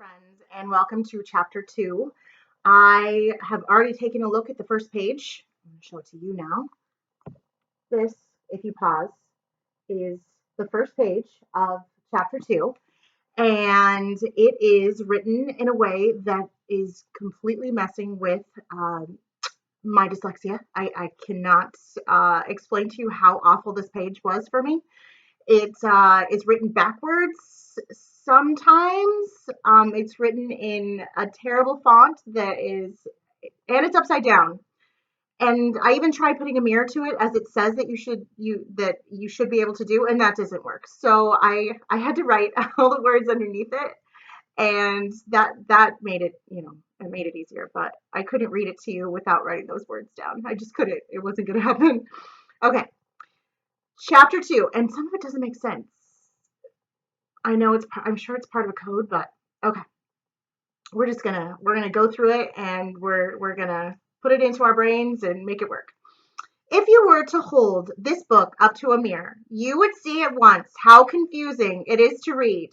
friends, and welcome to chapter 2. I have already taken a look at the first page. I'm going to show it to you now. This, if you pause, is the first page of chapter 2, and it is written in a way that is completely messing with my dyslexia. I cannot explain to you how awful this page was for me. It's written backwards sometimes. It's written in a terrible font and it's upside down. And I even tried putting a mirror to it as it says that you should be able to do, and that doesn't work. So I had to write all the words underneath it, and that made it, it made it easier. But I couldn't read it to you without writing those words down. I just couldn't. It wasn't going to happen. Okay. Chapter 2, and some of it doesn't make sense. I know I'm sure it's part of a code, but okay. We're gonna go through it, and we're gonna put it into our brains and make it work. If you were to hold this book up to a mirror, you would see at once how confusing it is to read.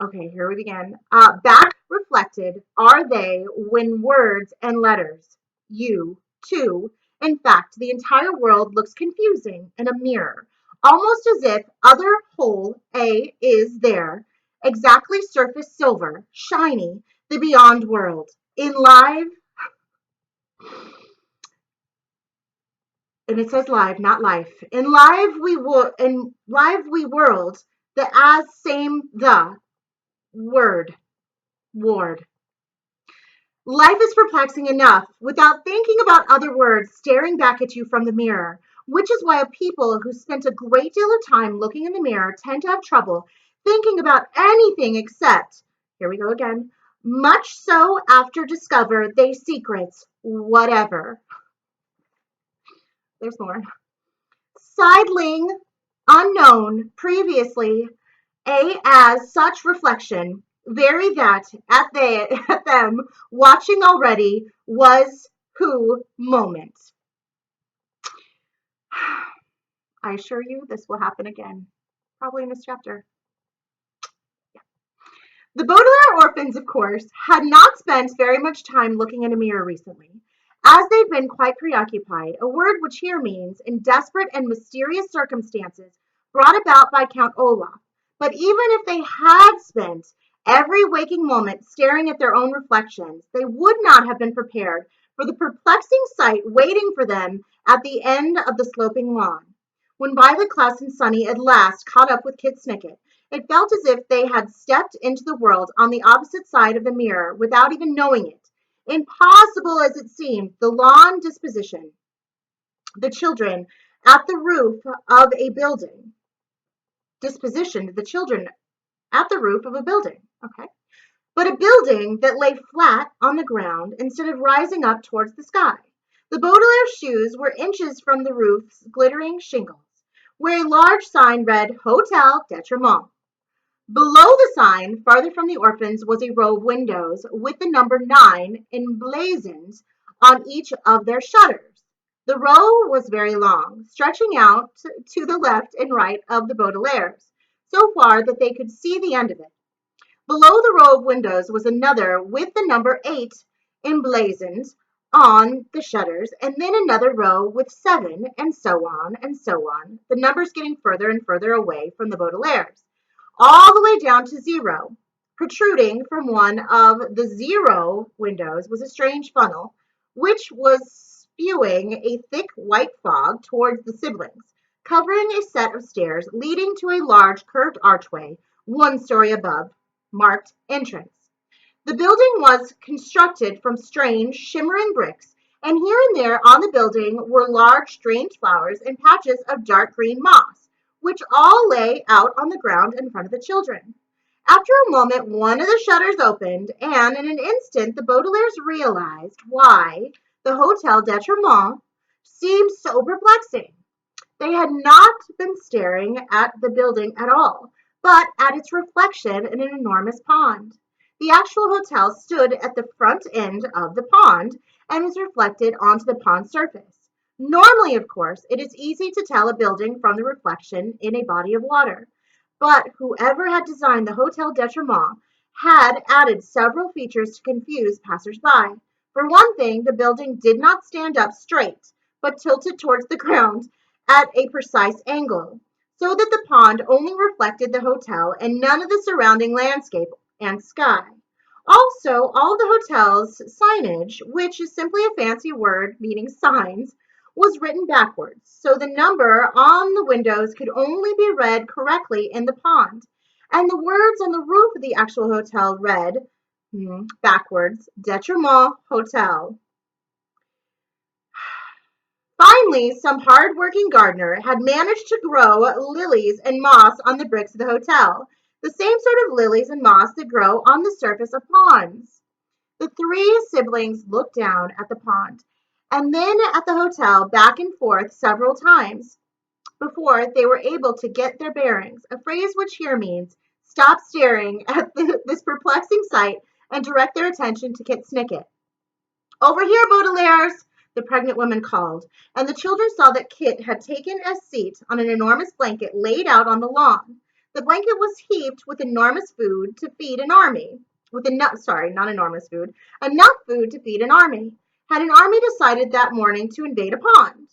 Okay, here we begin. Back reflected are they when words and letters, you, too. In fact, the entire world looks confusing in a mirror, almost as if other whole A is there, exactly surface silver, shiny, the beyond world. In live, and it says live, not life. In live we world, the as same the word, ward. Life is perplexing enough without thinking about other words staring back at you from the mirror, which is why people who spent a great deal of time looking in the mirror tend to have trouble thinking about anything except, here we go again, much so after discover they secrets, whatever. There's more. Sidling, unknown, previously, a as such reflection, very that at them watching already was who moment. I assure you this will happen again, probably in this chapter. Yeah. The Baudelaire orphans, of course, had not spent very much time looking in a mirror recently, as they'd been quite preoccupied, a word which here means in desperate and mysterious circumstances brought about by Count Olaf. But even if they had spent every waking moment staring at their own reflections, they would not have been prepared for the perplexing sight waiting for them at the end of the sloping lawn. When Violet Class and Sunny at last caught up with Kit Snicket, it felt as if they had stepped into the world on the opposite side of the mirror without even knowing it. Impossible as it seemed, the lawn disposition, the children at the roof of a building, dispositioned the children at the roof of a building, okay? But a building that lay flat on the ground instead of rising up towards the sky. The Baudelaire shoes were inches from the roof's glittering shingles, where a large sign read Hotel Detriment. Below the sign, farther from the orphans, was a row of windows with the number 9 emblazoned on each of their shutters. The row was very long, stretching out to the left and right of the Baudelaires, so far that they could see the end of it. Below the row of windows was another with the number 8 emblazoned on the shutters, and then another row with 7, and so on, and so on, the numbers getting further and further away from the Baudelaires, all the way down to 0. Protruding from one of the 0 windows was a strange funnel, which was spewing a thick white fog towards the siblings, covering a set of stairs leading to a large curved archway, 1 story above, marked entrance. The building was constructed from strange, shimmering bricks, and here and there on the building were large, strange flowers and patches of dark green moss, which all lay out on the ground in front of the children. After a moment, one of the shutters opened, and in an instant the Baudelaires realized why the Hotel Detriment seemed so perplexing. They had not been staring at the building at all, but at its reflection in an enormous pond. The actual hotel stood at the front end of the pond and was reflected onto the pond surface. Normally, of course, it is easy to tell a building from the reflection in a body of water, But whoever had designed the Hotel Detriment had added several features to confuse passersby. For one thing, the building did not stand up straight, but tilted towards the ground at a precise angle, so that the pond only reflected the hotel and none of the surrounding landscape and sky. Also, all the hotel's signage, which is simply a fancy word meaning signs, was written backwards, so the number on the windows could only be read correctly in the pond. And the words on the roof of the actual hotel read, backwards, Detriment Hotel. Finally, some hard-working gardener had managed to grow lilies and moss on the bricks of the hotel, the same sort of lilies and moss that grow on the surface of ponds. The three siblings looked down at the pond and then at the hotel back and forth several times before they were able to get their bearings, a phrase which here means stop staring at this perplexing sight and direct their attention to Kit Snicket. Over here, Baudelaires, the pregnant woman called, and the children saw that Kit had taken a seat on an enormous blanket laid out on the lawn. The blanket was heaped with enormous food to feed an army. With enough, sorry, not enormous food, enough food to feed an army. Had an army decided that morning to invade a pond?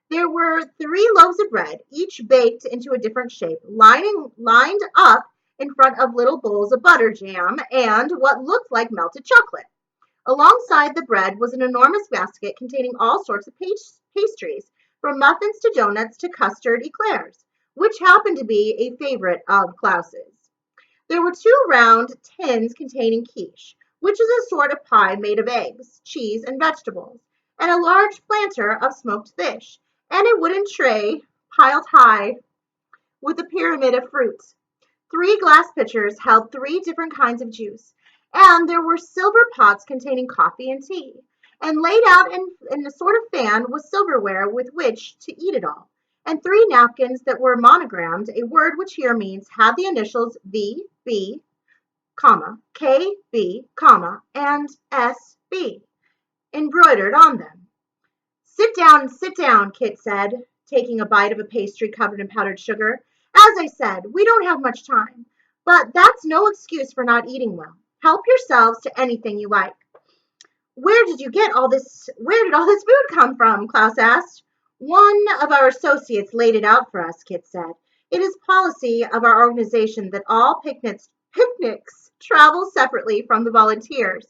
There were 3 loaves of bread, each baked into a different shape, lined up in front of little bowls of butter jam and what looked like melted chocolate. Alongside the bread was an enormous basket containing all sorts of pastries, from muffins to donuts to custard eclairs, which happened to be a favorite of Klaus's. There were 2 round tins containing quiche, which is a sort of pie made of eggs, cheese, and vegetables, and a large planter of smoked fish, and a wooden tray piled high with a pyramid of fruits. 3 glass pitchers held 3 different kinds of juice, and there were silver pots containing coffee and tea. And laid out in a sort of fan was silverware with which to eat it all, and 3 napkins that were monogrammed, a word which here means had the initials V.B., K.B., and S.B. embroidered on them. Sit down, Kit said, taking a bite of a pastry covered in powdered sugar. As I said, we don't have much time, but that's no excuse for not eating well. Help yourselves to anything you like. Where did all this food come from? Klaus asked. One of our associates laid it out for us, Kit said. It is policy of our organization that all picnics travel separately from the volunteers.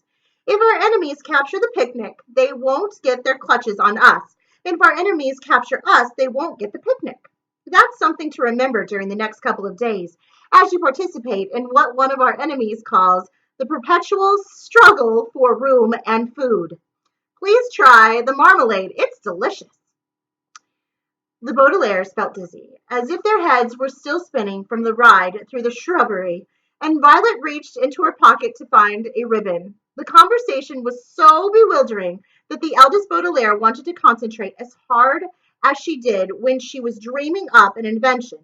If our enemies capture the picnic, they won't get their clutches on us. If our enemies capture us, they won't get the picnic. That's something to remember during the next couple of days as you participate in what one of our enemies calls the perpetual struggle for room and food. Please try the marmalade. It's delicious. The Baudelaires felt dizzy, as if their heads were still spinning from the ride through the shrubbery, and Violet reached into her pocket to find a ribbon. The conversation was so bewildering that the eldest Baudelaire wanted to concentrate as hard as she did when she was dreaming up an invention.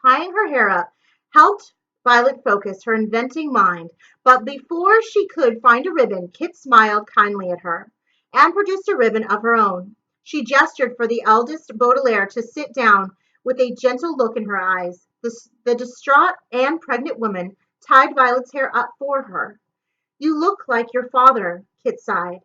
Tying her hair up helped Violet focus her inventing mind, but before she could find a ribbon, Kit smiled kindly at her and produced a ribbon of her own. She gestured for the eldest Baudelaire to sit down with a gentle look in her eyes. The distraught and pregnant woman tied Violet's hair up for her. You look like your father, Kit sighed.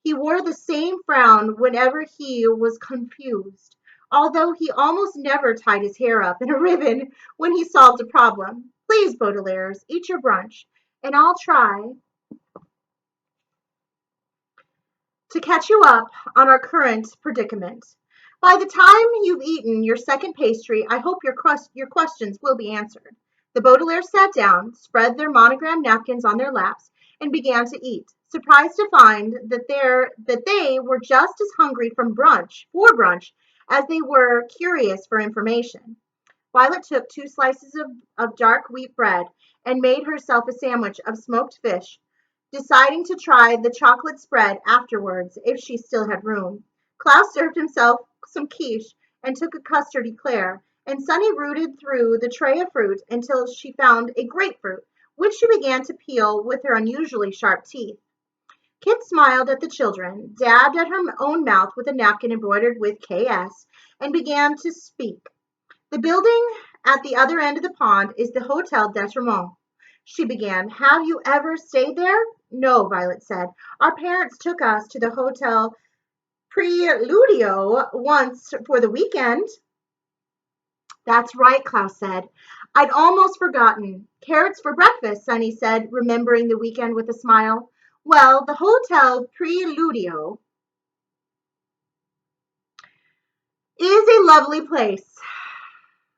He wore the same frown whenever he was confused, although he almost never tied his hair up in a ribbon when he solved a problem. Please, Baudelaires, eat your brunch, and I'll try to catch you up on our current predicament. By the time you've eaten your second pastry, I hope your questions will be answered. The Baudelaires sat down, spread their monogrammed napkins on their laps, and began to eat, surprised to find that they were just as hungry for brunch as they were curious for information. Violet took 2 slices of dark wheat bread and made herself a sandwich of smoked fish, deciding to try the chocolate spread afterwards if she still had room. Klaus served himself some quiche and took a custard eclair, and Sunny rooted through the tray of fruit until she found a grapefruit, which she began to peel with her unusually sharp teeth. Kit smiled at the children, dabbed at her own mouth with a napkin embroidered with KS, and began to speak. The building At the other end of the pond is the Hotel d'Etremont, she began. Have you ever stayed there? No, Violet said. Our parents took us to the Hotel Preludio once for the weekend. That's right, Klaus said. I'd almost forgotten. Carrots for breakfast, Sunny said, remembering the weekend with a smile. Well, the Hotel Preludio is a lovely place.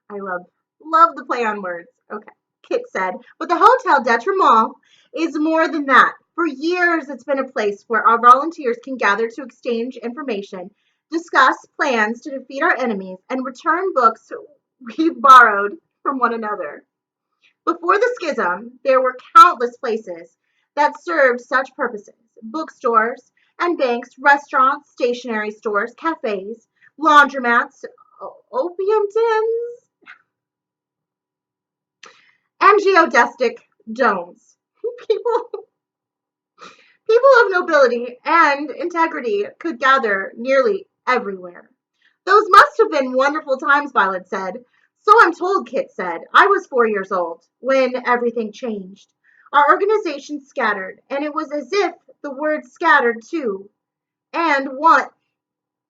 I love the play on words. Okay, Kit said. But the Hotel d'Etremont is more than that. For years, it's been a place where our volunteers can gather to exchange information, discuss plans to defeat our enemies, and return books we've borrowed from one another. Before the schism, there were countless places that served such purposes: bookstores and banks, restaurants, stationery stores, cafes, laundromats, opium dens, and geodesic domes. People, people of nobility and integrity could gather nearly everywhere. Those must have been wonderful times, Violet said. So I'm told, Kit said. I was 4 years old when everything changed. Our organization scattered, and it was as if the word scattered too. And what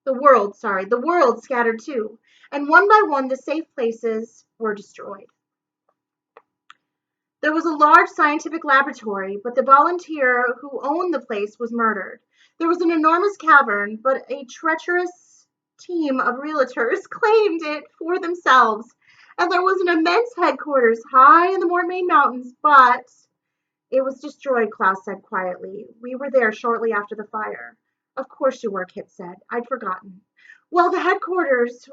the world scattered too. And one by one the safe places were destroyed. There was a large scientific laboratory, but the volunteer who owned the place was murdered. There was an enormous cavern, but a treacherous team of realtors claimed it for themselves. And there was an immense headquarters high in the Mortmain Mountains, but it was destroyed, Klaus said quietly. We were there shortly after the fire. Of course you were, Kit said. I'd forgotten. Well, the headquarters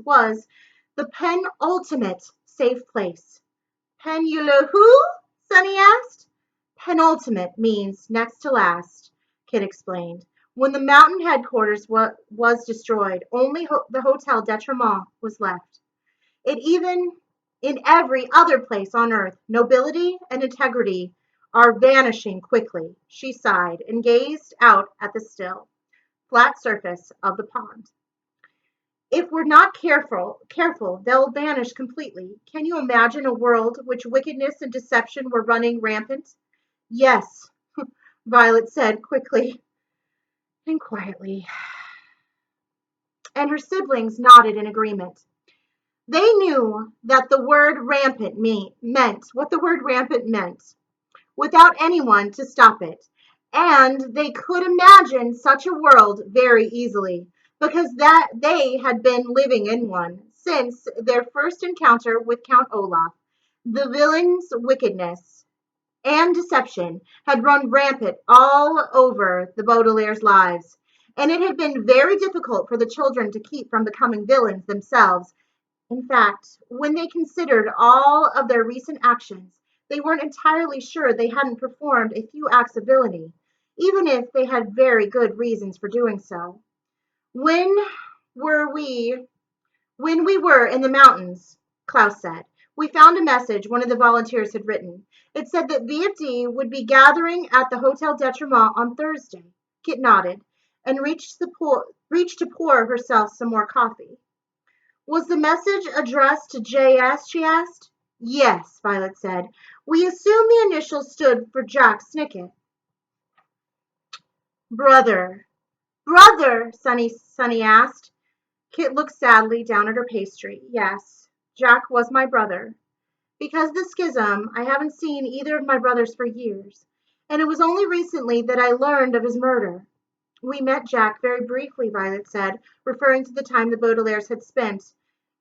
was the penultimate safe place. Penula who? Sunny asked. Penultimate means next to last, Kit explained. When the mountain headquarters was destroyed, only the Hotel d'Etremont was left. It even in every other place on earth, nobility and integrity are vanishing quickly. She sighed and gazed out at the still, flat surface of the pond. If we're not careful, they'll vanish completely. Can you imagine a world which wickedness and deception were running rampant? Yes, Violet said quickly and quietly, and her siblings nodded in agreement. They knew that the word rampant meant what the word rampant meant, without anyone to stop it. And they could imagine such a world very easily, because that they had been living in one since their first encounter with Count Olaf. The villain's wickedness and deception had run rampant all over the Baudelaire's lives, and it had been very difficult for the children to keep from becoming villains themselves. In fact, when they considered all of their recent actions, they weren't entirely sure they hadn't performed a few acts of villainy, even if they had very good reasons for doing so. When were we when we were in the mountains, Klaus said, we found a message one of the volunteers had written. It said that VFD would be gathering at the Hotel d'Etremont on Thursday. Kit nodded and reached to pour herself some more coffee. Was the message addressed to JS, she asked. Yes, Violet said. We assume the initials stood for Jack Snicket. Brother. Brother, Sunny asked. Kit looked sadly down at her pastry. Yes, Jack was my brother. Because of the schism, I haven't seen either of my brothers for years, and it was only recently that I learned of his murder. We met Jack very briefly, Violet said, referring to the time the Baudelaires had spent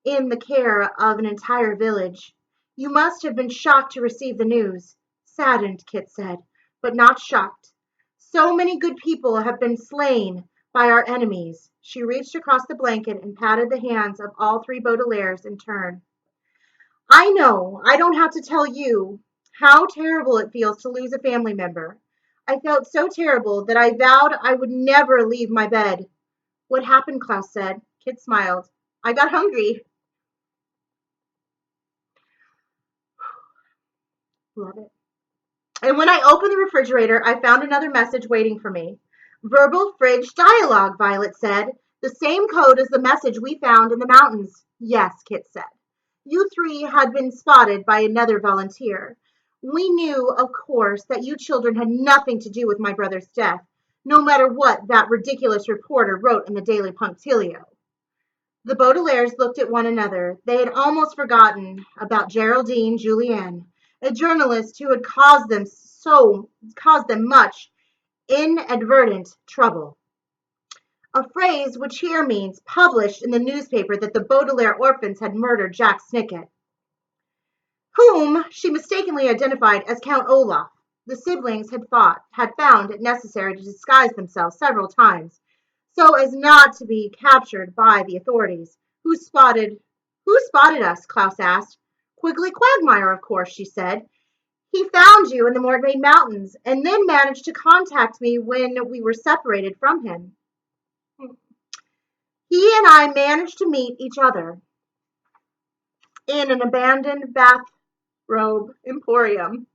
in the care of an entire village. You must have been shocked to receive the news. Saddened, Kit said, but not shocked. So many good people have been slain by our enemies. She reached across the blanket and patted the hands of all three Baudelaires in turn. I know, I don't have to tell you how terrible it feels to lose a family member. I felt so terrible that I vowed I would never leave my bed. What happened? Klaus said. Kit smiled. I got hungry. Love it. And when I opened the refrigerator, I found another message waiting for me. Verbal fridge dialogue, Violet said. The same code as the message we found in the mountains. Yes, Kit said. You three had been spotted by another volunteer. We knew, of course, that you children had nothing to do with my brother's death, no matter what that ridiculous reporter wrote in the Daily Punctilio. The Baudelaires looked at one another. They had almost forgotten about Geraldine Julien, a journalist who had caused them much inadvertent trouble. A phrase which here means published in the newspaper that the Baudelaire orphans had murdered Jack Snicket, whom she mistakenly identified as Count Olaf. The siblings had found it necessary to disguise themselves several times, so as not to be captured by the authorities. Who spotted us? Klaus asked. Quigley Quagmire, of course, she said. He found you in the Mortmain Mountains, and then managed to contact me when we were separated from him. He and I managed to meet each other in an abandoned bathrobe emporium,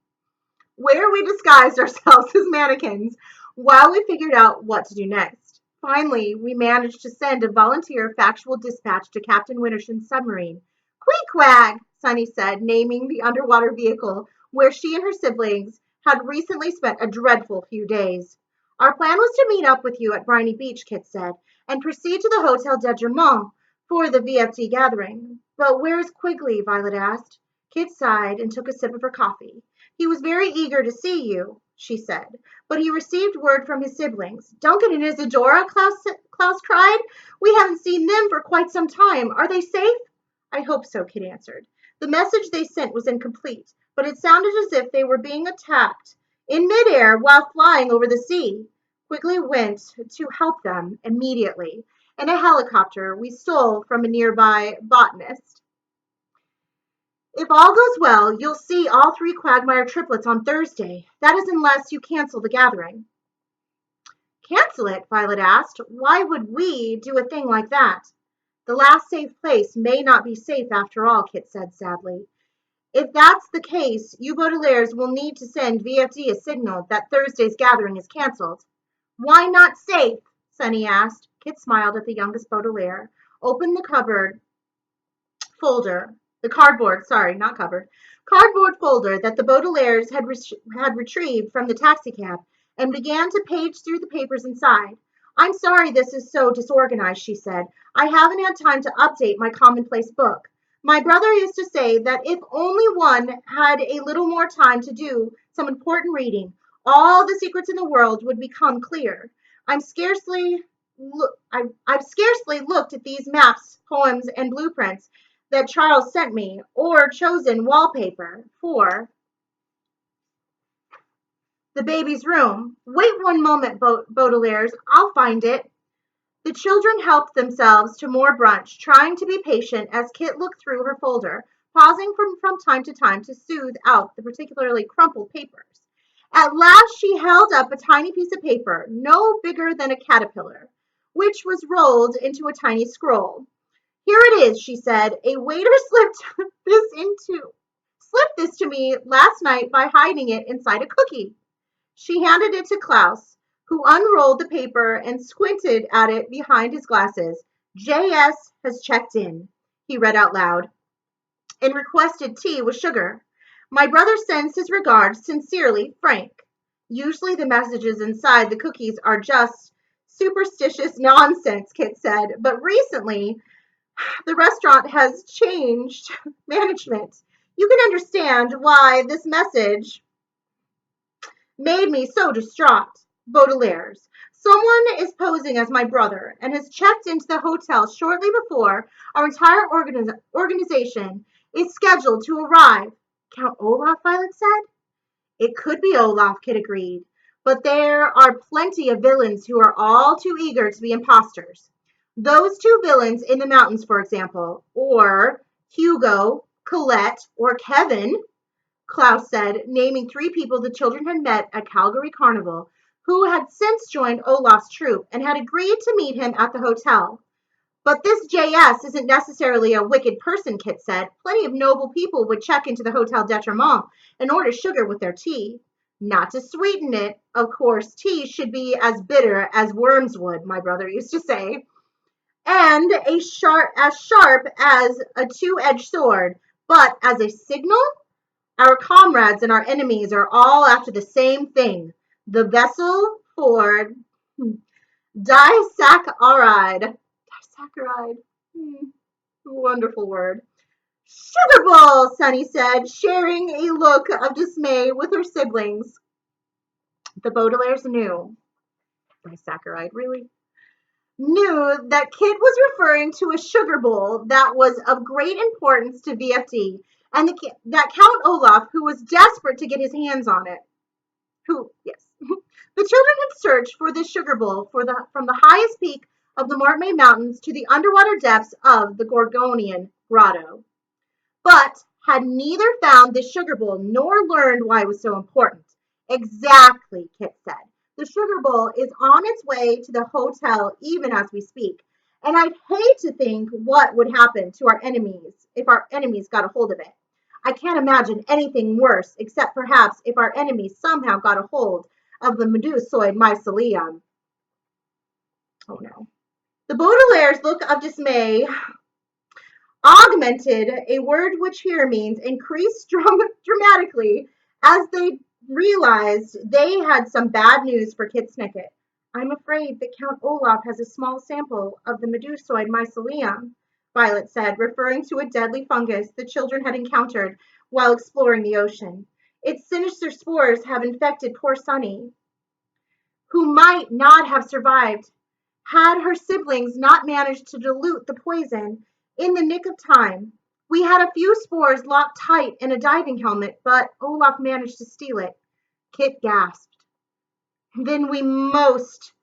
where we disguised ourselves as mannequins while we figured out what to do next. Finally, we managed to send a volunteer factual dispatch to Captain Winterson's submarine. Queequeg, Sunny said, naming the underwater vehicle where she and her siblings had recently spent a dreadful few days. Our plan was to meet up with you at Briny Beach, Kit said, and proceed to the Hotel d'Edgermont for the VFD gathering. But where's Quigley? Violet asked. Kit sighed and took a sip of her coffee. He was very eager to see you, she said, but he received word from his siblings. Duncan and Isadora, Klaus cried. We haven't seen them for quite some time. Are they safe? I hope so, Kit answered. The message they sent was incomplete, but it sounded as if they were being attacked in midair while flying over the sea. Quigley went to help them immediately in a helicopter we stole from a nearby botanist. If all goes well, you'll see all three Quagmire triplets on Thursday. That is unless you cancel the gathering. Cancel it? Violet asked. Why would we do a thing like that? The last safe place may not be safe after all, Kit said sadly. If that's the case, you Baudelaires will need to send VFD a signal that Thursday's gathering is canceled. Why not safe? Sunny asked. Kit smiled at the youngest Baudelaire, opened the cardboard folder that the Baudelaires had retrieved from the taxicab and began to page through the papers inside. I'm sorry this is so disorganized, she said. I haven't had time to update my commonplace book. My brother used to say that if only one had a little more time to do some important reading, all the secrets in the world would become clear. I've scarcely looked at these maps, poems, and blueprints that Charles sent me, or chosen wallpaper for the baby's room. Wait one moment, Baudelaires. I'll find it. The children helped themselves to more brunch, trying to be patient as Kit looked through her folder, pausing from time to time to soothe out the particularly crumpled papers. At last she held up a tiny piece of paper, no bigger than a caterpillar, which was rolled into a tiny scroll. Here it is, she said. A waiter slipped this to me last night by hiding it inside a cookie. She handed it to Klaus, who unrolled the paper and squinted at it behind his glasses. JS has checked in, he read out loud, and requested tea with sugar. My brother sends his regards. Sincerely, Frank. Usually the messages inside the cookies are just superstitious nonsense, Kit said, but recently the restaurant has changed management. You can understand why this message made me so distraught. Baudelaires. Someone is posing as my brother and has checked into the hotel shortly before our entire organization is scheduled to arrive. Count Olaf, Violet said. It could be Olaf, Kit agreed, but there are plenty of villains who are all too eager to be imposters. Those two villains in the mountains, for example, or Hugo, Colette, or Kevin, Klaus said, naming three people the children had met at Calgary Carnival, who had since joined Olaf's troop and had agreed to meet him at the hotel. But this JS isn't necessarily a wicked person, Kit said. Plenty of noble people would check into the Hotel d'Etremont and order sugar with their tea. Not to sweeten it, of course, tea should be as bitter as worms would, my brother used to say. and as sharp as a two-edged sword. But as a signal, our comrades and our enemies are all after the same thing, the vessel for disaccharide. Disaccharide. Wonderful word. Sugar Bowl, Sunny said, sharing a look of dismay with her siblings. The Baudelaires knew. Disaccharide, really? Knew that Kit was referring to a sugar bowl that was of great importance to VFD, and that Count Olaf, who was desperate to get his hands on it. Yes. The children had searched for this sugar bowl from the highest peak of the Mortmain Mountains to the underwater depths of the Gorgonian Grotto, but had neither found the sugar bowl nor learned why it was so important. Exactly, Kit said. The sugar bowl is on its way to the hotel even as we speak, and I'd hate to think what would happen to our enemies if our enemies got a hold of it. I can't imagine anything worse, except perhaps if our enemies somehow got a hold of the medusoid mycelium. Oh no. The Baudelaire's look of dismay augmented, a word which here means increased dramatically, as they realized they had some bad news for Kit Snicket. I'm afraid that Count Olaf has a small sample of the medusoid mycelium, Violet said, referring to a deadly fungus the children had encountered while exploring the ocean. Its sinister spores have infected poor Sunny, who might not have survived had her siblings not managed to dilute the poison in the nick of time. We had a few spores locked tight in a diving helmet, but Olaf managed to steal it. Kit gasped. Then we most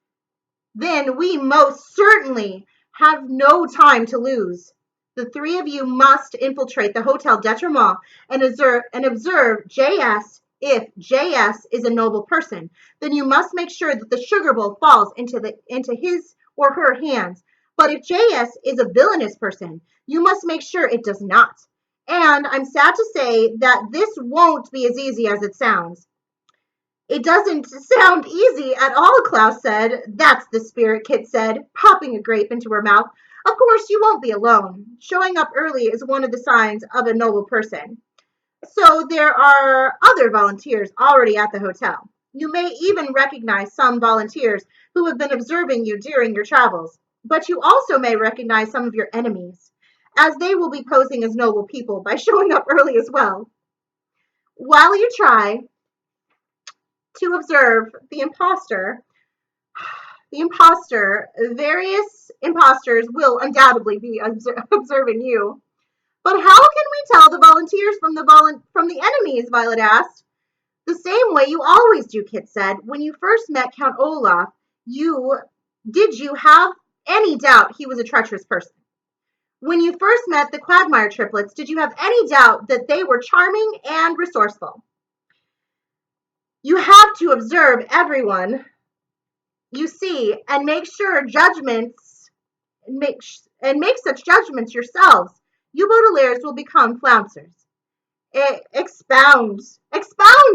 certainly have no time to lose. The three of you must infiltrate the Hotel d'Etremont and observe JS. If JS is a noble person, then you must make sure that the sugar bowl falls into his or her hands. But if JS is a villainous person, you must make sure it does not. And I'm sad to say that this won't be as easy as it sounds. It doesn't sound easy at all, Klaus said. That's the spirit, Kit said, popping a grape into her mouth. Of course, you won't be alone. Showing up early is one of the signs of a noble person. So there are other volunteers already at the hotel. You may even recognize some volunteers who have been observing you during your travels. But you also may recognize some of your enemies, as they will be posing as noble people by showing up early as well. While you try to observe various imposters will undoubtedly be observing you. But how can we tell the volunteers from the enemies? Violet asked. The same way you always do, Kit said. When you first met Count Olaf, did you have any doubt he was a treacherous person? When you first met the Quagmire triplets, did you have any doubt that they were charming and resourceful? You have to observe everyone you see and make such judgments yourselves. You Baudelaires will become flouncers. Expound,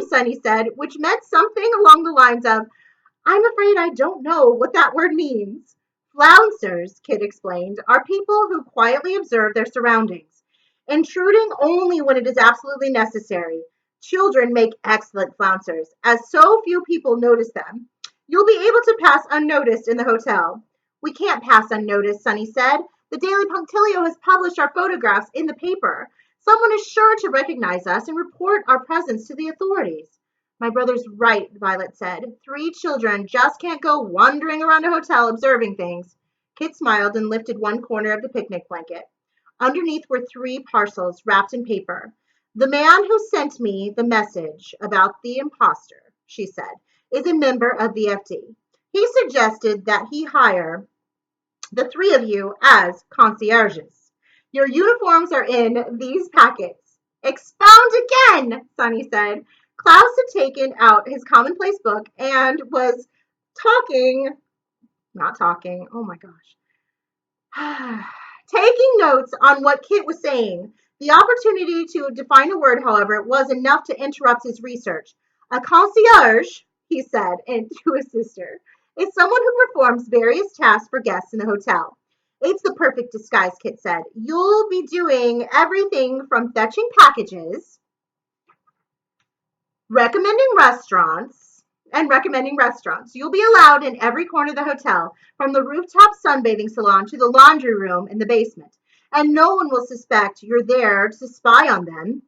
Sunny said, which meant something along the lines of, I'm afraid I don't know what that word means. Flouncers, Kit explained, are people who quietly observe their surroundings, intruding only when it is absolutely necessary. Children make excellent flouncers, as so few people notice them. You'll be able to pass unnoticed in the hotel. We can't pass unnoticed, Sunny said. The Daily Punctilio has published our photographs in the paper. Someone is sure to recognize us and report our presence to the authorities. My brother's right, Violet said. 3 children just can't go wandering around a hotel observing things. Kit smiled and lifted one corner of the picnic blanket. Underneath were 3 parcels wrapped in paper. The man who sent me the message about the imposter, she said, is a member of the FD. He suggested that he hire the 3 of you as concierges. Your uniforms are in these packets. Expound again, Sunny said. Klaus had taken out his commonplace book and was oh my gosh, taking notes on what Kit was saying. The opportunity to define a word, however, was enough to interrupt his research. A concierge, he said to his sister, is someone who performs various tasks for guests in the hotel. It's the perfect disguise, Kit said. You'll be doing everything from fetching packages, recommending restaurants, recommending restaurants. You'll be allowed in every corner of the hotel, from the rooftop sunbathing salon to the laundry room in the basement. And no one will suspect you're there to spy on them.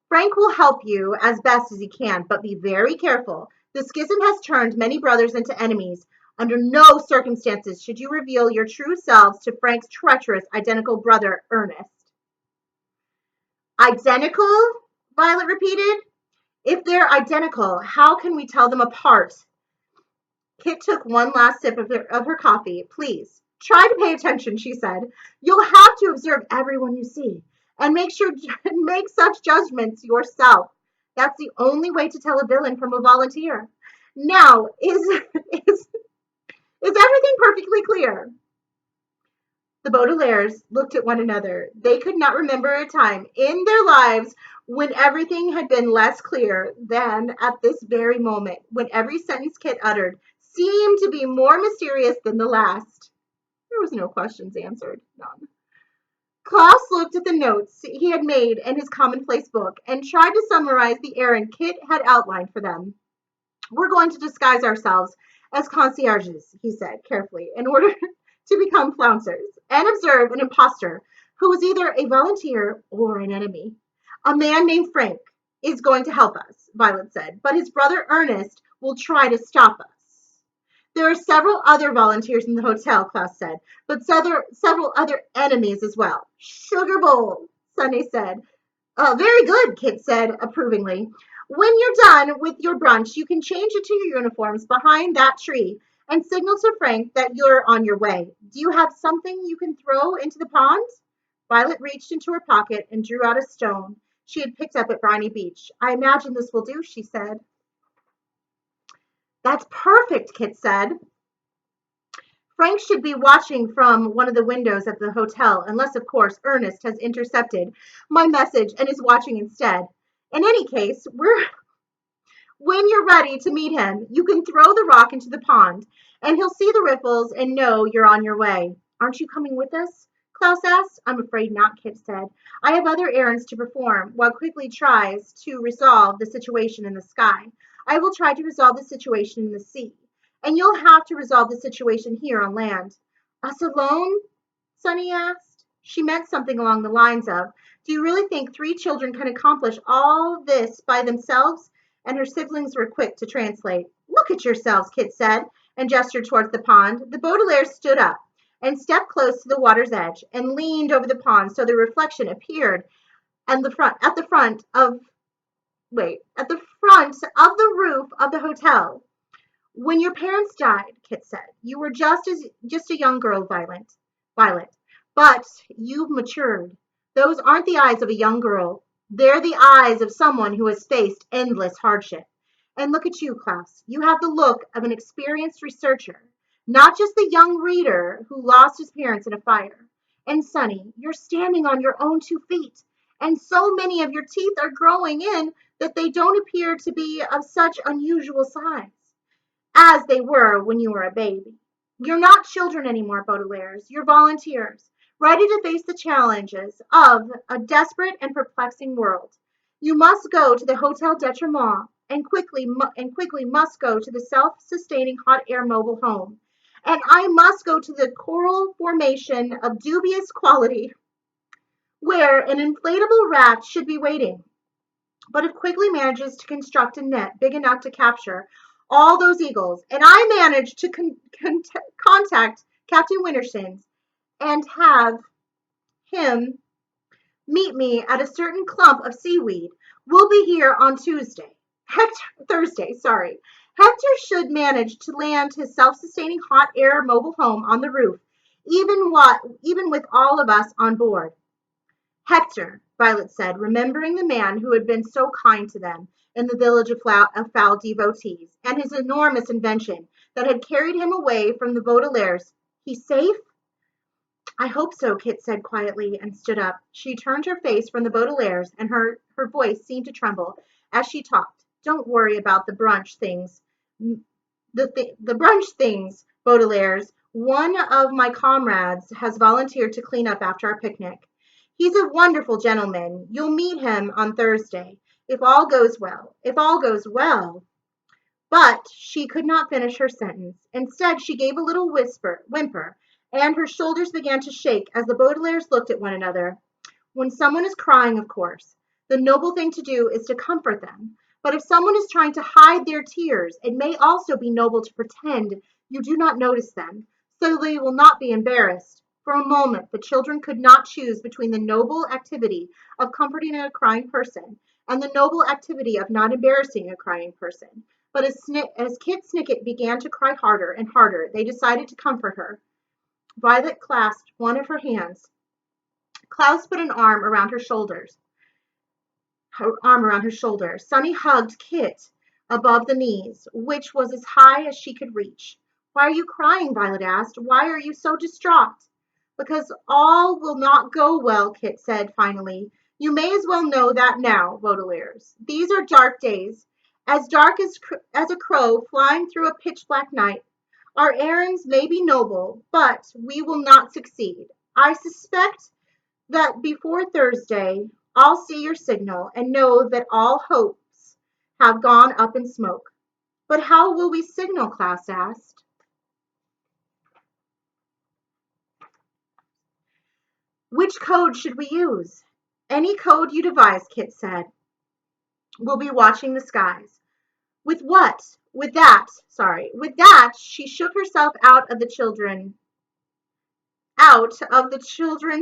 Frank will help you as best as he can, but be very careful. The schism has turned many brothers into enemies. Under no circumstances should you reveal your true selves to Frank's treacherous identical brother, Ernest. Identical? Violet repeated. If they're identical, how can we tell them apart? Kit took one last sip of her coffee. Please, try to pay attention, she said. You'll have to observe everyone you see and make such judgments yourself. That's the only way to tell a villain from a volunteer. Now, is everything perfectly clear? The Baudelaires looked at one another. They could not remember a time in their lives when everything had been less clear than at this very moment, when every sentence Kit uttered seemed to be more mysterious than the last. There was no questions answered, none. Klaus looked at the notes he had made in his commonplace book and tried to summarize the errand Kit had outlined for them. We're going to disguise ourselves as concierges, he said carefully, in order to become flouncers and observe an impostor who was either a volunteer or an enemy. A man named Frank is going to help us, Violet said, but his brother Ernest will try to stop us. There are several other volunteers in the hotel, Klaus said, but several other enemies as well. Sugar Bowl, Sunday said. Very good, Kit said approvingly. When you're done with your brunch, you can change into your uniforms behind that tree and signal to Frank that you're on your way. Do you have something you can throw into the pond? Violet reached into her pocket and drew out a stone she had picked up at Briny Beach. I imagine this will do, she said. That's perfect, Kit said. Frank should be watching from one of the windows at the hotel, unless, of course, Ernest has intercepted my message and is watching instead. In any case, when you're ready to meet him, you can throw the rock into the pond, and he'll see the ripples and know you're on your way. Aren't you coming with us? Klaus asked. I'm afraid not, Kit said. I have other errands to perform, while Quigley tries to resolve the situation in the sky. I will try to resolve the situation in the sea, and you'll have to resolve the situation here on land. Us alone? Sunny asked. She meant something along the lines of, do you really think 3 children can accomplish all this by themselves? And her siblings were quick to translate. Look at yourselves, Kit said, and gestured towards the pond. The Baudelaires stood up and stepped close to the water's edge and leaned over the pond so the reflection appeared at the front of the roof of the hotel. When your parents died, Kit said, you were just a young girl, Violet. But you've matured. Those aren't the eyes of a young girl. They're the eyes of someone who has faced endless hardship. And look at you, Klaus. You have the look of an experienced researcher, not just the young reader who lost his parents in a fire. And Sonny, you're standing on your own 2 feet, and so many of your teeth are growing in that they don't appear to be of such unusual size as they were when you were a baby. You're not children anymore, Baudelaires. You're volunteers, ready to face the challenges of a desperate and perplexing world. You must go to the Hotel Detremont and quickly must go to the self-sustaining hot air mobile home. And I must go to the coral formation of dubious quality where an inflatable rat should be waiting. But if Quigley manages to construct a net big enough to capture all those eagles, and I manage to contact Captain Wintershins and have him meet me at a certain clump of seaweed, we'll be here on Thursday, sorry. Hector should manage to land his self-sustaining hot air mobile home on the roof, even with all of us on board. Hector, Violet said, remembering the man who had been so kind to them in the village of foul devotees, and his enormous invention that had carried him away from the Baudelaires. He's safe? I hope so, Kit said quietly and stood up. She turned her face from the Baudelaires, and her voice seemed to tremble as she talked. Don't worry about the brunch things. The brunch things, Baudelaires. One of my comrades has volunteered to clean up after our picnic. He's a wonderful gentleman. You'll meet him on Thursday, if all goes well. If all goes well. But she could not finish her sentence. Instead, she gave a little whimper, and her shoulders began to shake as the Baudelaires looked at one another. When someone is crying, of course, the noble thing to do is to comfort them. But if someone is trying to hide their tears, it may also be noble to pretend you do not notice them, so they will not be embarrassed. For a moment, the children could not choose between the noble activity of comforting a crying person and the noble activity of not embarrassing a crying person. But as Kit Snicket began to cry harder and harder, they decided to comfort her. Violet clasped one of her hands. Klaus put an arm around her shoulder. Sunny hugged Kit above the knees, which was as high as she could reach. Why are you crying? Violet asked. Why are you so distraught? Because all will not go well, Kit said finally. You may as well know that now, Baudelaires. These are dark days, as dark as a crow flying through a pitch-black night. Our errands may be noble, but we will not succeed. I suspect that before Thursday I'll see your signal and know that all hopes have gone up in smoke. But how will we signal? Klaus asked. Which code should we use? Any code you devise, Kit said. We'll be watching the skies. With what? With that, she shook herself out of the children's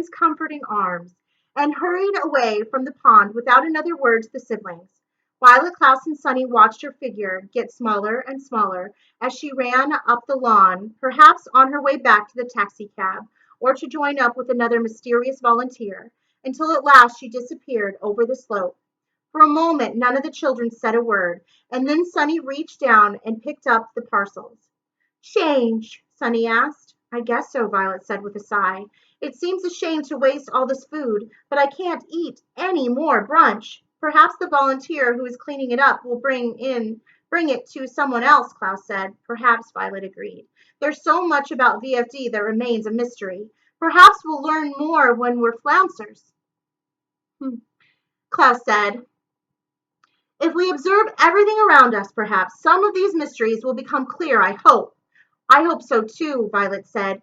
comforting arms, and hurried away from the pond without another word to the siblings. Violet, Klaus, and Sunny watched her figure get smaller and smaller as she ran up the lawn, perhaps on her way back to the taxicab, or to join up with another mysterious volunteer, until at last she disappeared over the slope. For a moment, none of the children said a word, and then Sunny reached down and picked up the parcels. Change? Sunny asked. I guess so, Violet said with a sigh. It seems a shame to waste all this food, but I can't eat any more brunch. Perhaps the volunteer who is cleaning it up will bring it to someone else, Klaus said. Perhaps, Violet agreed. There's so much about VFD that remains a mystery. Perhaps we'll learn more when we're flouncers. Klaus said. If we observe everything around us, perhaps some of these mysteries will become clear, I hope. I hope so too, Violet said.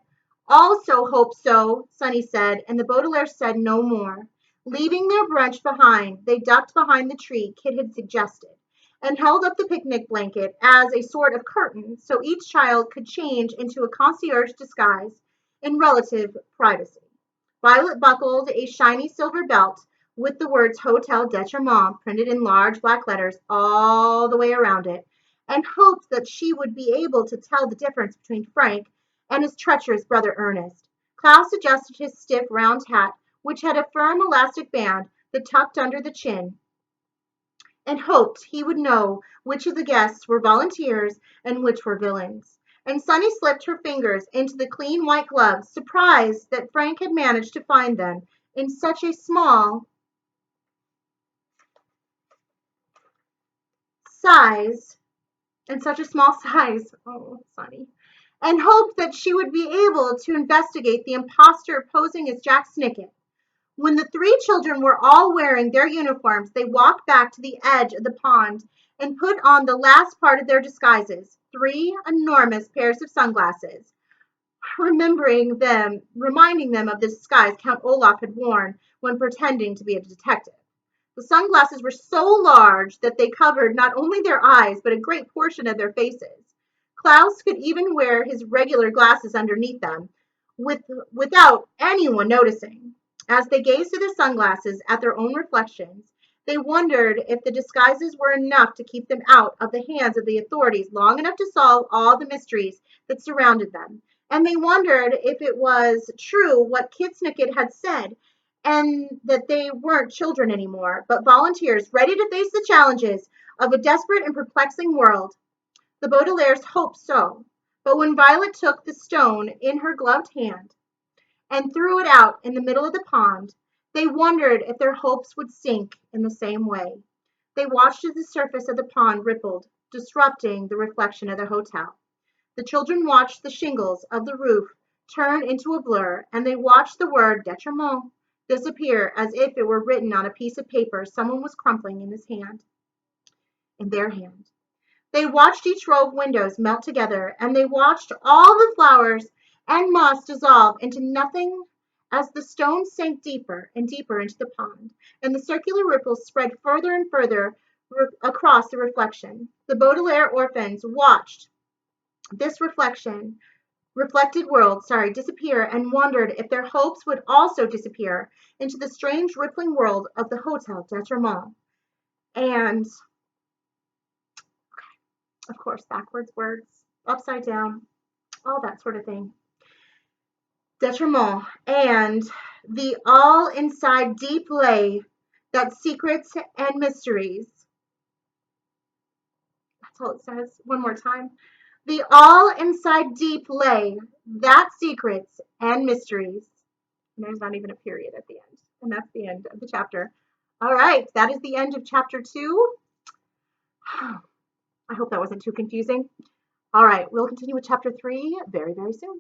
Also hope so, Sunny said, and the Baudelaires said no more. Leaving their brunch behind, they ducked behind the tree Kit had suggested, and held up the picnic blanket as a sort of curtain so each child could change into a concierge disguise in relative privacy. Violet buckled a shiny silver belt with the words Hotel Detriment printed in large black letters all the way around it, and hoped that she would be able to tell the difference between Frank and his treacherous brother Ernest. Klaus adjusted his stiff round hat, which had a firm elastic band that tucked under the chin, and hoped he would know which of the guests were volunteers and which were villains. And Sunny slipped her fingers into the clean white gloves, surprised that Frank had managed to find them in such a small size, oh, Sunny, and hoped that she would be able to investigate the impostor posing as Jack Snicket. When the three children were all wearing their uniforms, they walked back to the edge of the pond and put on the last part of their disguises, 3 enormous pairs of sunglasses, reminding them of the disguise Count Olaf had worn when pretending to be a detective. The sunglasses were so large that they covered not only their eyes, but a great portion of their faces. Klaus could even wear his regular glasses underneath them without anyone noticing. As they gazed through the sunglasses at their own reflections, they wondered if the disguises were enough to keep them out of the hands of the authorities long enough to solve all the mysteries that surrounded them. And they wondered if it was true what Kit Snicket had said, and that they weren't children anymore, but volunteers ready to face the challenges of a desperate and perplexing world. The Baudelaires hoped so, but when Violet took the stone in her gloved hand and threw it out in the middle of the pond, they wondered if their hopes would sink in the same way. They watched as the surface of the pond rippled, disrupting the reflection of the hotel. The children watched the shingles of the roof turn into a blur, and they watched the word detriment disappear as if it were written on a piece of paper someone was crumpling in their hand. They watched each row of windows melt together, and they watched all the flowers and moss dissolve into nothing as the stones sank deeper and deeper into the pond, and the circular ripples spread further and further across the reflection. The Baudelaire orphans watched this reflected world, disappear and wondered if their hopes would also disappear into the strange rippling world of the Hotel d'Etremont. And of course, backwards words, upside down, all that sort of thing. Detriment. And the all inside deep lay that secrets and mysteries. That's all it says. One more time. The all inside deep lay that secrets and mysteries. And there's not even a period at the end. And that's the end of the chapter. All right, that is the end of chapter 2. I hope that wasn't too confusing. All right, we'll continue with chapter 3 very, very soon.